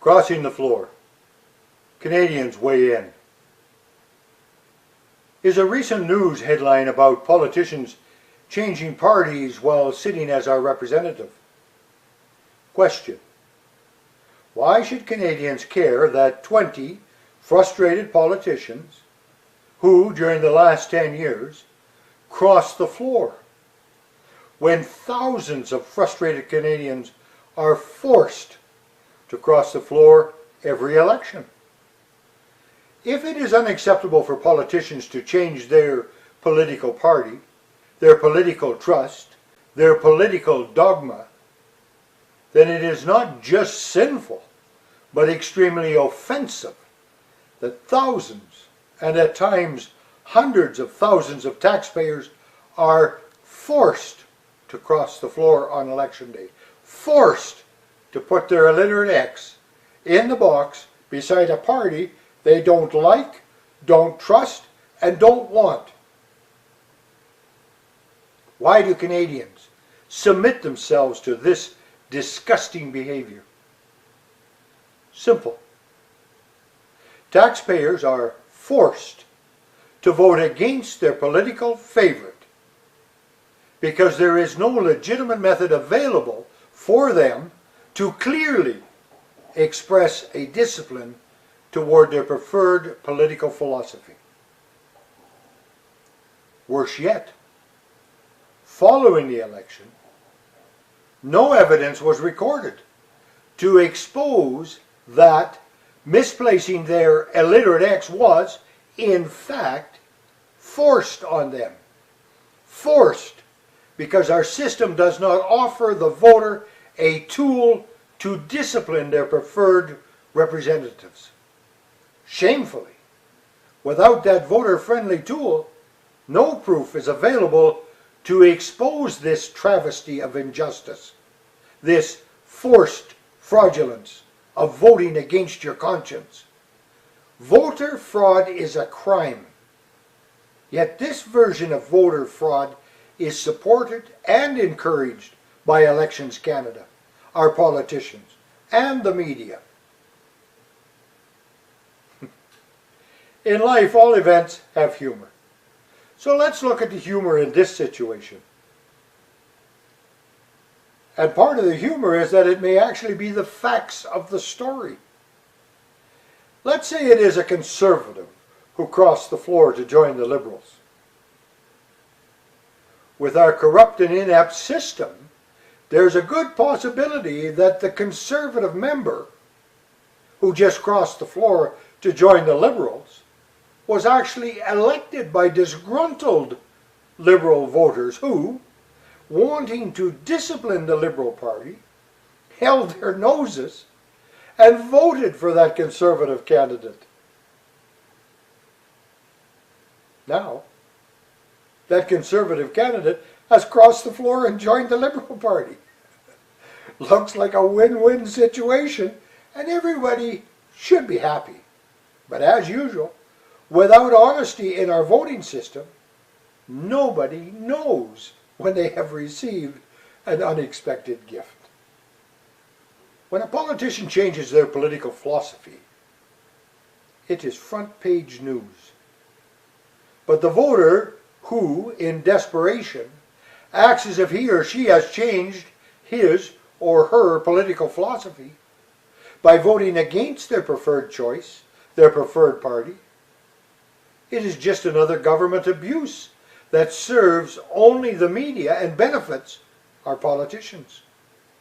Crossing the floor. Canadians weigh in. Is a recent news headline about politicians changing parties while sitting as our representative. Question. Why should Canadians care that 20 frustrated politicians who, during the last 10 years, crossed the floor, when thousands of frustrated Canadians are forced to cross the floor every election? If it is unacceptable for politicians to change their political party, their political trust, their political dogma, then it is not just sinful, but extremely offensive that thousands, and at times hundreds of thousands of taxpayers are forced to cross the floor on election day, forced to put their illiterate X in the box beside a party they don't like, don't trust, and don't want. Why do Canadians submit themselves to this disgusting behavior? Simple. Taxpayers are forced to vote against their political favorite because there is no legitimate method available for them to clearly express a discipline toward their preferred political philosophy. Worse yet, following the election, no evidence was recorded to expose that misplacing their illiterate X was, in fact, forced on them. Forced because our system does not offer the voter a tool to discipline their preferred representatives. Shamefully, without that voter-friendly tool, no proof is available to expose this travesty of injustice, this forced fraudulence of voting against your conscience. Voter fraud is a crime. Yet this version of voter fraud is supported and encouraged by Elections Canada, our politicians, and the media. In life, all events have humor. So let's look at the humor in this situation. And part of the humor is that it may actually be the facts of the story. Let's say it is a conservative who crossed the floor to join the Liberals. With our corrupt and inept system, there's a good possibility that the conservative member who just crossed the floor to join the Liberals was actually elected by disgruntled Liberal voters who, wanting to discipline the Liberal Party, held their noses and voted for that Conservative candidate. Now, that Conservative candidate has crossed the floor and joined the Liberal Party. Looks like a win-win situation, and everybody should be happy. But as usual, without honesty in our voting system, nobody knows when they have received an unexpected gift. When a politician changes their political philosophy, it is front page news. But the voter who, in desperation, acts as if he or she has changed his or her political philosophy by voting against their preferred choice, their preferred party, it is just another government abuse that serves only the media and benefits our politicians.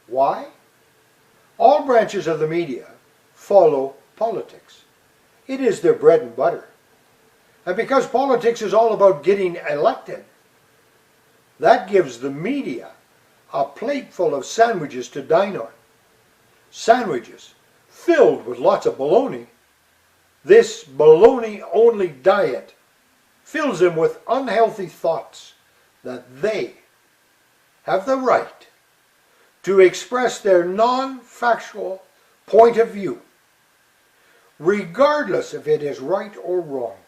Why? All branches of the media follow politics. It is their bread and butter. And because politics is all about getting elected, that gives the media a plate full of sandwiches to dine on. Sandwiches filled with lots of baloney. This baloney-only diet fills them with unhealthy thoughts that they have the right to express their non-factual point of view, regardless if it is right or wrong.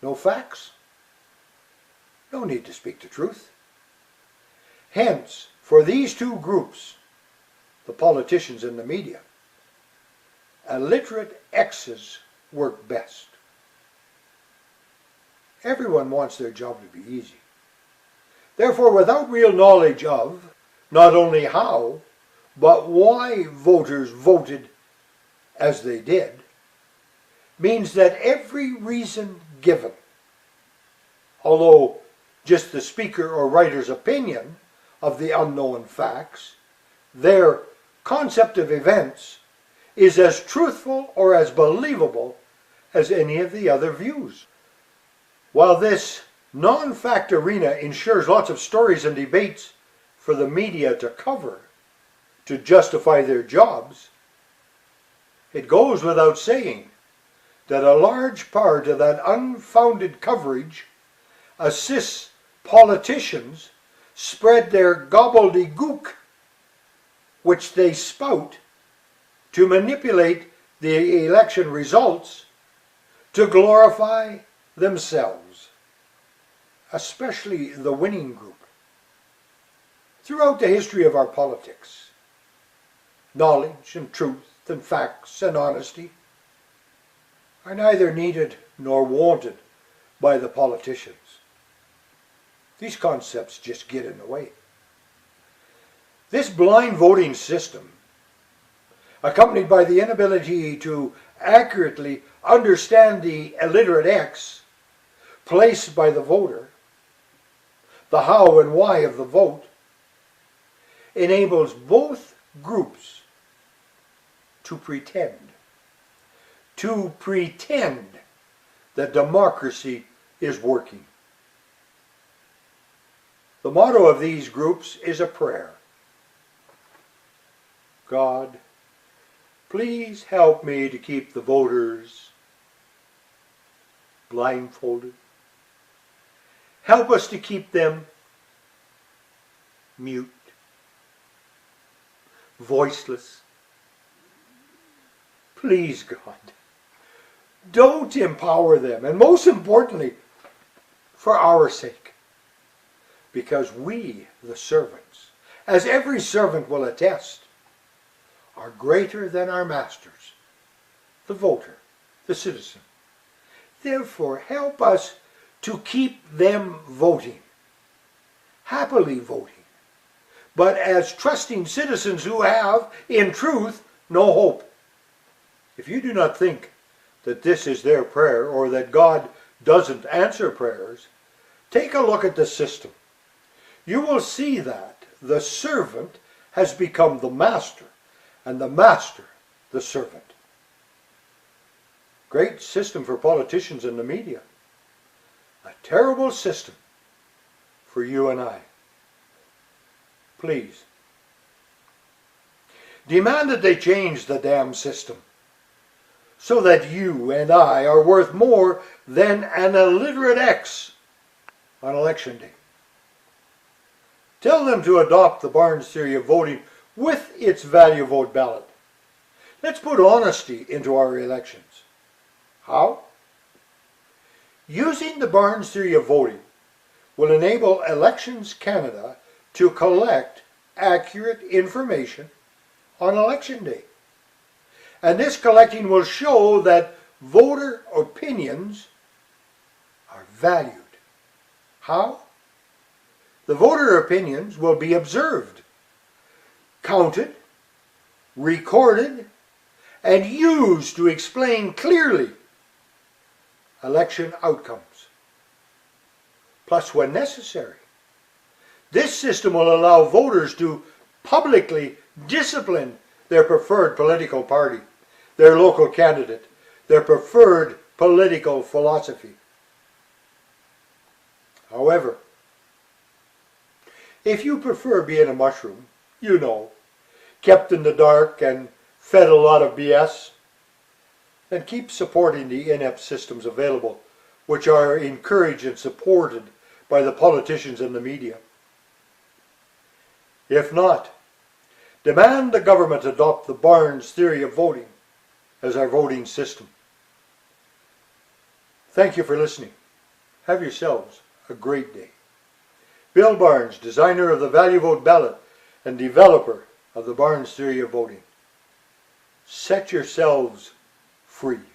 No facts? No need to speak the truth. Hence, for these two groups, the politicians and the media, illiterate X's work best. Everyone wants their job to be easy. Therefore, without real knowledge of not only how, but why voters voted as they did, means that every reason given, although just the speaker or writer's opinion of the unknown facts, their concept of events, is as truthful or as believable as any of the other views. While this non-fact arena ensures lots of stories and debates for the media to cover to justify their jobs, it goes without saying that a large part of that unfounded coverage assists politicians spread their gobbledygook, which they spout to manipulate the election results to glorify themselves, especially the winning group. Throughout the history of our politics, knowledge and truth and facts and honesty are neither needed nor wanted by the politicians. These concepts just get in the way. This blind voting system, accompanied by the inability to accurately understand the illiterate X placed by the voter, the how and why of the vote, enables both groups to pretend that democracy is working. The motto of these groups is a prayer. God, please help me to keep the voters blindfolded. Help us to keep them mute, voiceless. Please, God, don't empower them, and most importantly, for our sake, because we, the servants, as every servant will attest, are greater than our masters, the voter, the citizen. Therefore, help us to keep them voting, happily voting, but as trusting citizens who have, in truth, no hope. If you do not think that this is their prayer or that God doesn't answer prayers, take a look at the system. You will see that the servant has become the master and the master the servant. Great system for politicians and the media. A terrible system for you and I. Please, demand that they change the damn system so that you and I are worth more than an illiterate X on election day. Tell them to adopt the Barnes theory of voting with its value vote ballot. Let's put honesty into our elections. How? Using the Barnes theory of voting will enable Elections Canada to collect accurate information on election day. And this collecting will show that voter opinions are valued. How? The voter opinions will be observed, counted, recorded, and used to explain clearly election outcomes. Plus, when necessary, this system will allow voters to publicly discipline their preferred political party, their local candidate, their preferred political philosophy. However, if you prefer being a mushroom, you know, kept in the dark and fed a lot of BS, then keep supporting the inept systems available, which are encouraged and supported by the politicians and the media. If not, demand the government adopt the Barnes theory of voting as our voting system. Thank you for listening. Have yourselves a great day. Bill Barnes, designer of the Value Vote ballot and developer of the Barnes theory of voting. Set yourselves free.